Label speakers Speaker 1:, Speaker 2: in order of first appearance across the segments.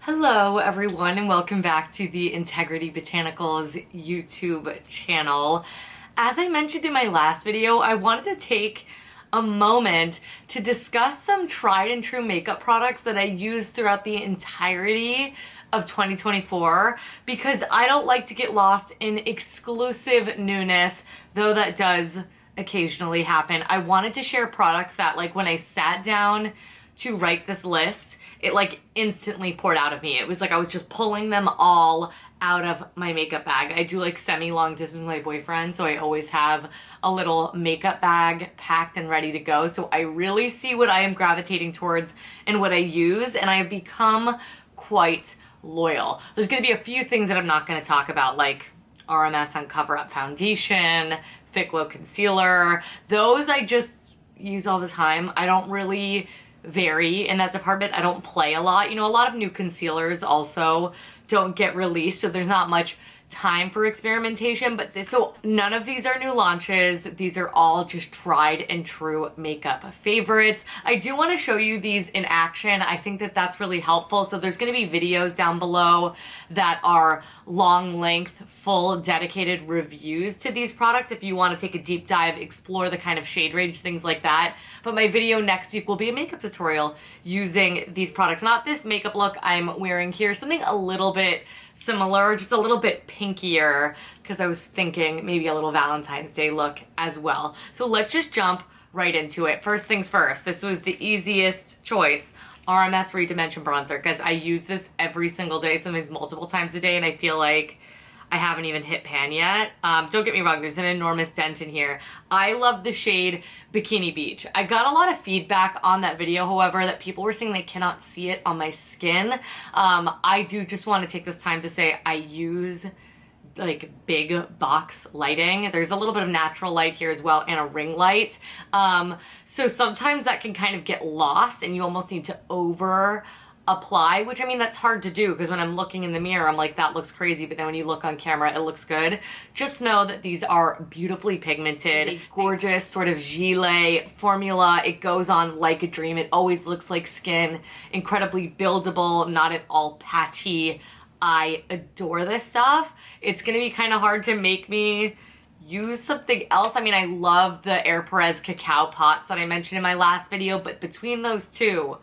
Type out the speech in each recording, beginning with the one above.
Speaker 1: Hello everyone and welcome back to the Integrity Botanicals YouTube channel. As I mentioned in my last video, I wanted to take a moment to discuss some tried and true makeup products that I use throughout the entirety of 2024 because I don't like to get lost in exclusive newness, though that does occasionally happen. I wanted to share products that, like, when I sat down to write this list, it like instantly poured out of me. It was like I was just pulling them all out of my makeup bag. I do like semi-long distance with my boyfriend, so I always have a little makeup bag packed and ready to go. So I really see what I am gravitating towards and what I use, and I have become quite loyal. There's gonna be a few things that I'm not gonna talk about, like RMS on Cover Up Foundation, Fit Glow Concealer. Those I just use all the time. I don't really vary in that department. I don't play a lot. You know, a lot of new concealers also don't get released, so there's not much time for experimentation, but so none of these are new launches. These are all just tried and true makeup favorites. I do want to show you these in action. I think that that's really helpful. So there's going to be videos down below that are long length, full dedicated reviews to these products if you want to take a deep dive, explore the kind of shade range, things like that. But my video next week will be a makeup tutorial using these products. Not this makeup look I'm wearing here, something a little bit similar, just a little bit pinkier, because I was thinking maybe a little Valentine's Day look as well. So let's just jump right into it. First things first, this was the easiest choice. RMS Redimension Bronzer, because I use this every single day, sometimes multiple times a day, and I feel like I haven't even hit pan yet. Don't get me wrong, there's an enormous dent in here. I love the shade Bikini Beach. I got a lot of feedback on that video, however, that people were saying they cannot see it on my skin. I do just want to take this time to say I use like big box lighting. There's a little bit of natural light here as well and a ring light. So sometimes that can kind of get lost and you almost need to over apply, which, I mean, that's hard to do because when I'm looking in the mirror, I'm like, that looks crazy, but then when you look on camera, it looks good. Just know that these are beautifully pigmented, gorgeous sort of gilet formula. It goes on like a dream. It always looks like skin, incredibly buildable, not at all patchy. I adore this stuff. It's gonna be kind of hard to make me use something else. I mean, I love the Air Perez cacao pots that I mentioned in my last video, but between those two,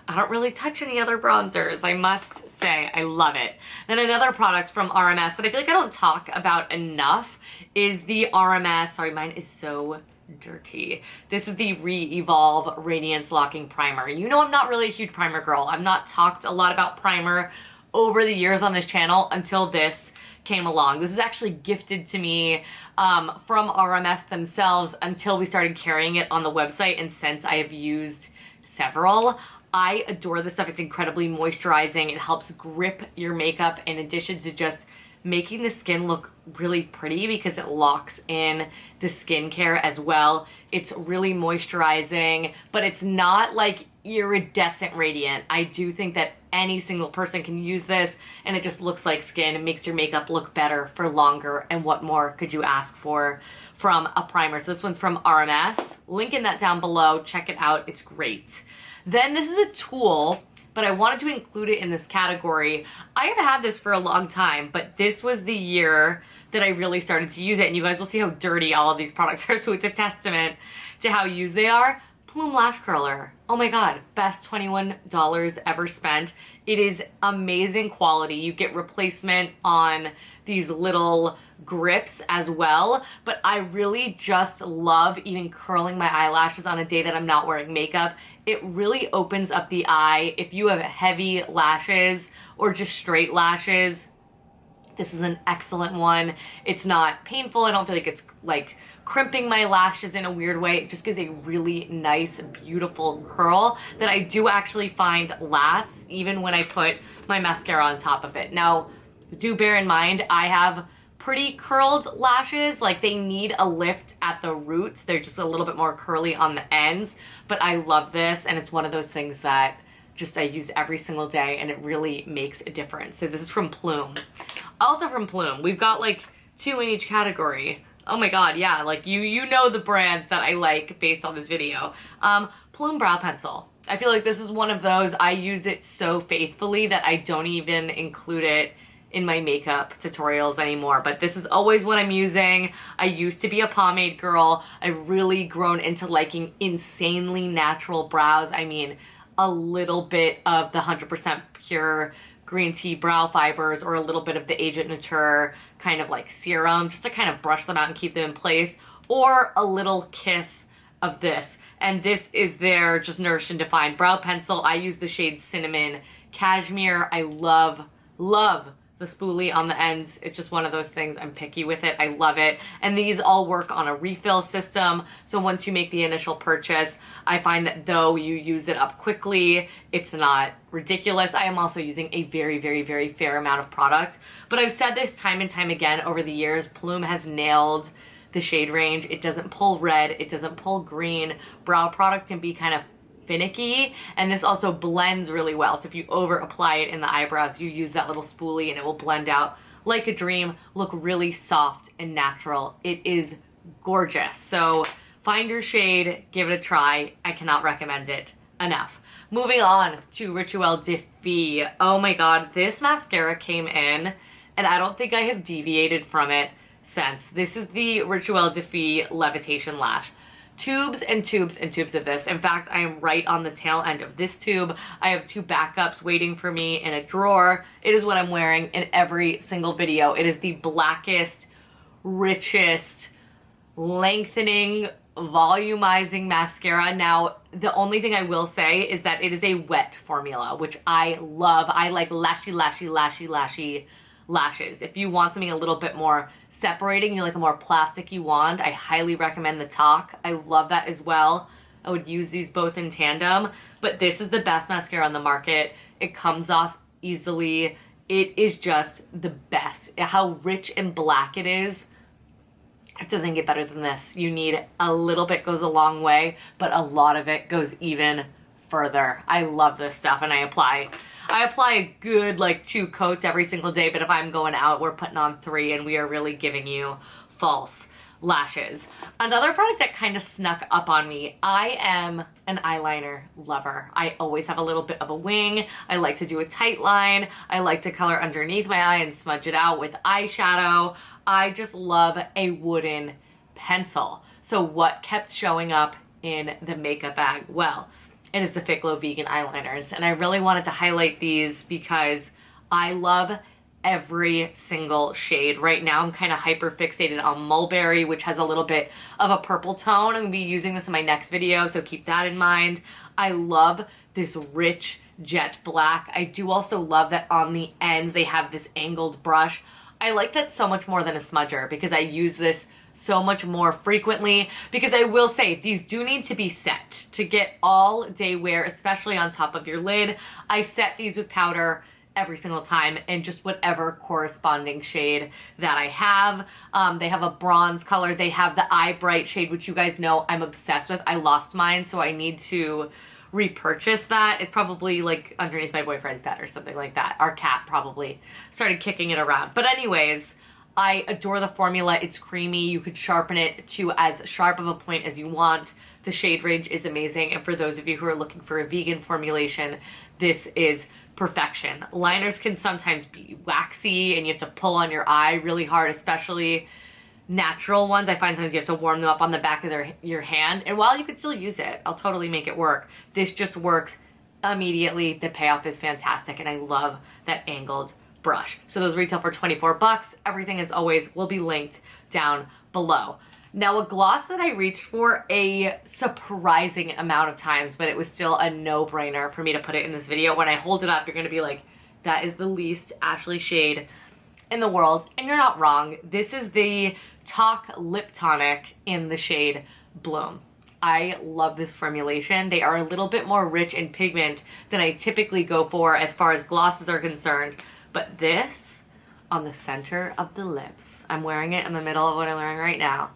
Speaker 1: I don't really touch any other bronzers, I must say. I love it. Then another product from RMS that I feel like I don't talk about enough is the RMS, sorry, mine is so dirty. This is the Re-Evolve Radiance Locking Primer. You know I'm not really a huge primer girl. I've not talked a lot about primer over the years on this channel until this came along. This is actually gifted to me from RMS themselves until we started carrying it on the website, and since I have used several. I adore this stuff. It's incredibly moisturizing. It helps grip your makeup in addition to just making the skin look really pretty because it locks in the skincare as well. It's really moisturizing, but it's not like iridescent radiant. I do think that any single person can use this and it just looks like skin. It makes your makeup look better for longer, and what more could you ask for from a primer? So this one's from RMS. Link in that down below. Check it out. It's great. Then this is a tool, but I wanted to include it in this category. I have had this for a long time, but this was the year that I really started to use it, and you guys will see how dirty all of these products are, so it's a testament to how used they are. Plume Lash Curler. Oh my god, best $21 ever spent. It is amazing quality. You get replacement on these little grips as well, but I really just love even curling my eyelashes on a day that I'm not wearing makeup. It really opens up the eye. If you have heavy lashes or just straight lashes, this is an excellent one. It's not painful. I don't feel like it's like crimping my lashes in a weird way. It just gives a really nice, beautiful curl that I do actually find lasts even when I put my mascara on top of it. Now, do bear in mind, I have pretty curled lashes. Like, they need a lift at the roots. They're just a little bit more curly on the ends, but I love this, and it's one of those things that just I use every single day, and it really makes a difference. So this is from Plume. Also from Plume, we've got like 2 in each category. Oh my god, yeah, like you know the brands that I like based on this video. Plume Brow Pencil. I feel like this is one of those, I use it so faithfully that I don't even include it in my makeup tutorials anymore, but this is always what I'm using. I used to be a pomade girl. I've really grown into liking insanely natural brows. I mean, a little bit of the 100% pure green tea brow fibers or a little bit of the Agent Nature kind of like serum just to kind of brush them out and keep them in place, or a little kiss of this. And this is their Just Nourish and Define brow pencil. I use the shade Cinnamon Cashmere. I love the spoolie on the ends. It's just one of those things. I'm picky with it. I love it. And these all work on a refill system. So once you make the initial purchase, I find that though you use it up quickly, it's not ridiculous. I am also using a very, very, very fair amount of product. But I've said this time and time again over the years, Plume has nailed the shade range. It doesn't pull red. It doesn't pull green. Brow products can be kind of finicky, and this also blends really well. So if you over apply it in the eyebrows, you use that little spoolie and it will blend out like a dream, look really soft and natural. It is gorgeous. So find your shade, give it a try. I cannot recommend it enough. Moving on to Rituel de Fille. Oh my god, this mascara came in and I don't think I have deviated from it since. This is the Rituel de Fille Levitation Lash. Tubes and tubes and tubes of this. In fact, I am right on the tail end of this tube. I have 2 backups waiting for me in a drawer. It is what I'm wearing in every single video. It is the blackest, richest, lengthening, volumizing mascara. Now, the only thing I will say is that it is a wet formula, which I love. I like lashy, lashy, lashy, lashy lashes. If you want something a little bit more separating, you like a more plasticky wand, I highly recommend the Talk. I love that as well. I would use these both in tandem, but this is the best mascara on the market. It comes off easily. It is just the best. How rich and black it is, it doesn't get better than this. You need a little bit goes a long way, but a lot of it goes even further. I love this stuff, and I apply a good like 2 coats every single day, but if I'm going out, we're putting on 3 and we are really giving you false lashes. Another product that kind of snuck up on me, I am an eyeliner lover. I always have a little bit of a wing. I like to do a tight line. I like to color underneath my eye and smudge it out with eyeshadow. I just love a wooden pencil. So what kept showing up in the makeup bag? Well, it is the Fit Glow Vegan Eyeliners. And I really wanted to highlight these because I love every single shade. Right now I'm kind of hyper fixated on Mulberry, which has a little bit of a purple tone. I'm gonna be using this in my next video, so keep that in mind. I love this rich jet black. I do also love that on the ends they have this angled brush. I like that so much more than a smudger because I use this so much more frequently, because I will say these do need to be set to get all day wear, especially on top of your lid. I set these with powder every single time in just whatever corresponding shade that I have. They have a bronze color. They have the Eye Bright shade, which you guys know I'm obsessed with. I lost mine, so I need to repurchase that. It's probably like underneath my boyfriend's bed or something like that. Our cat probably started kicking it around. But anyways, I adore the formula. It's creamy. You could sharpen it to as sharp of a point as you want. The shade range is amazing. And for those of you who are looking for a vegan formulation, this is perfection. Liners can sometimes be waxy and you have to pull on your eye really hard, especially natural ones. I find sometimes you have to warm them up on the back of your hand. And while you could still use it, I'll totally make it work. This just works immediately. The payoff is fantastic. And I love that angled brush. So those retail for 24 bucks. Everything as always will be linked down below. Now, a gloss that I reached for a surprising amount of times, but it was still a no-brainer for me to put it in this video. When I hold it up, you're gonna be like, that is the least Ashley shade in the world. And you're not wrong. This is the Talk Lip Tonic in the shade Bloom. I love this formulation. They are a little bit more rich in pigment than I typically go for as far as glosses are concerned. But this on the center of the lips, I'm wearing it in the middle of what I'm wearing right now.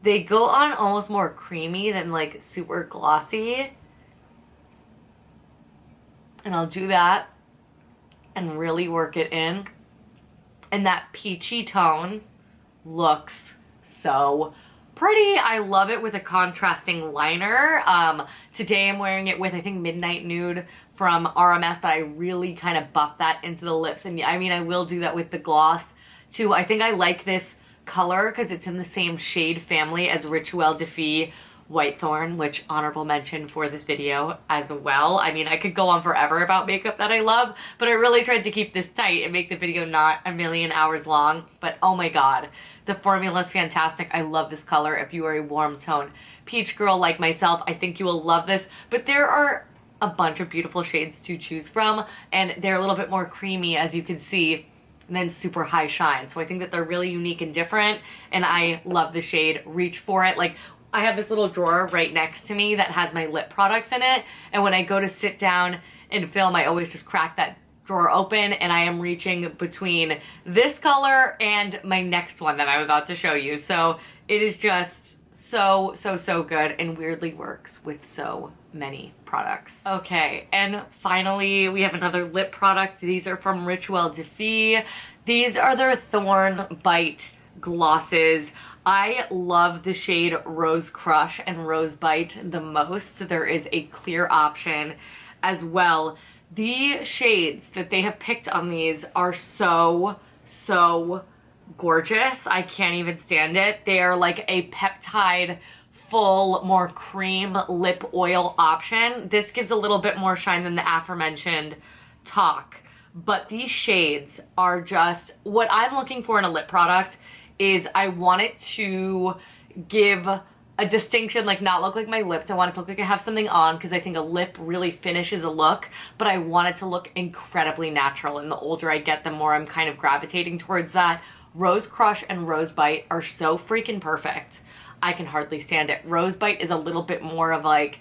Speaker 1: They go on almost more creamy than like super glossy. And I'll do that and really work it in. And that peachy tone looks so pretty. I love it with a contrasting liner. Today I'm wearing it with, I think, Midnight Nude from RMS, but I really kind of buff that into the lips. And I mean, I will do that with the gloss too. I think I like this color because it's in the same shade family as Rituel de Fille Whitethorn, which honorable mention for this video as well. I mean, I could go on forever about makeup that I love, but I really tried to keep this tight and make the video not a million hours long. But oh my god, the formula is fantastic. I love this color. If you are a warm tone peach girl like myself, I think you will love this. But there are a bunch of beautiful shades to choose from, and they're a little bit more creamy, as you can see, than super high shine. So I think that they're really unique and different, and I love the shade. Reach for it. Like, I have this little drawer right next to me that has my lip products in it, and when I go to sit down and film, I always just crack that drawer open, and I am reaching between this color and my next one that I'm about to show you. So it is just so good, and weirdly works with so many products. Okay, and finally we have another lip product. These are from Rituel de Fille. These are their Thorn Bite glosses. I love the shade Rose Crush and Rose Bite the most. There is a clear option as well. The shades that they have picked on these are so gorgeous. I can't even stand it. They are like a peptide full, more cream lip oil option. This gives a little bit more shine than the aforementioned Talk. But these shades are just what I'm looking for in a lip product. Is I want it to give a distinction, like not look like my lips. I want it to look like I have something on, because I think a lip really finishes a look, but I want it to look incredibly natural. And the older I get, the more I'm kind of gravitating towards that. Rose Crush and Rose Bite are so freaking perfect. I can hardly stand it. Rose Bite is a little bit more of like,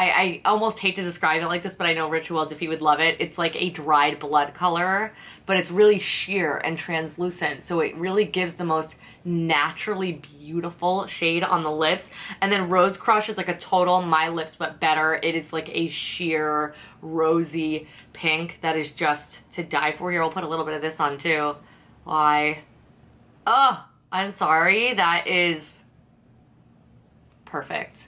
Speaker 1: I almost hate to describe it like this, but I know Rituel de Fille would love it. It's like a dried blood color, but it's really sheer and translucent. So it really gives the most naturally beautiful shade on the lips. And then Rose Crush is like a total My Lips But Better. It is like a sheer rosy pink that is just to die for. Here, I'll put a little bit of this on too. Why? Oh, I'm sorry. That is perfect.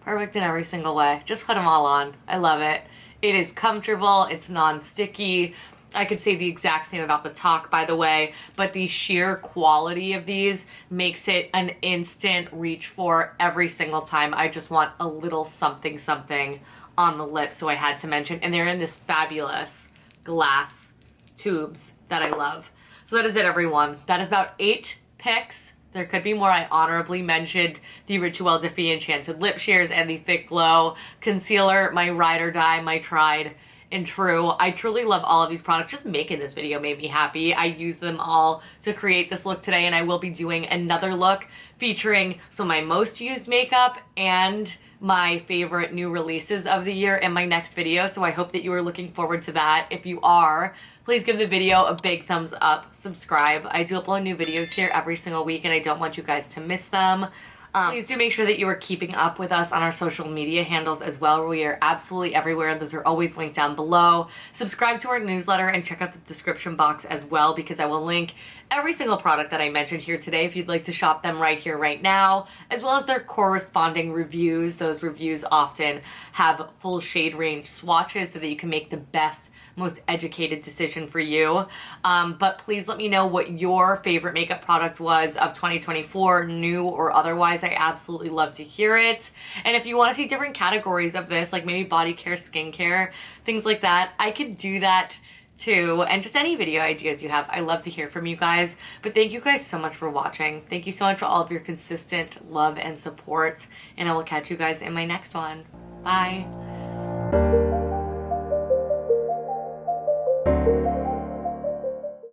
Speaker 1: Perfect in every single way. Just put them all on. I love it. It is comfortable. It's non-sticky. I could say the exact same about the Talk, by the way, but the sheer quality of these makes it an instant reach for every single time. I just want a little something on the lip, so I had to mention. And they're in this fabulous glass tubes that I love. So that is it, everyone. That is about 8 picks. There could be more. I honorably mentioned the Rituel de Fille Enchanted Lip Sheers and the Thick Glow Concealer, my ride or die, my tried and true. I truly love all of these products. Just making this video made me happy. I used them all to create this look today, and I will be doing another look featuring some of my most used makeup and my favorite new releases of the year in my next video. So I hope that you are looking forward to that. If you are, please give the video a big thumbs up, subscribe. I do upload new videos here every single week, and I don't want you guys to miss them. Please do make sure that you are keeping up with us on our social media handles as well. We are absolutely everywhere. Those are always linked down below. Subscribe to our newsletter and check out the description box as well, because I will link every single product that I mentioned here today if you'd like to shop them right here, right now, as well as their corresponding reviews. Those reviews often have full shade range swatches so that you can make the best, most educated decision for you. But please let me know what your favorite makeup product was of 2024, new or otherwise. I absolutely love to hear it. And if you want to see different categories of this, like maybe body care, skincare, things like that, I could do that too. And just any video ideas you have, I love to hear from you guys. But thank you guys so much for watching. Thank you so much for all of your consistent love and support, and I will catch you guys in my next one. Bye.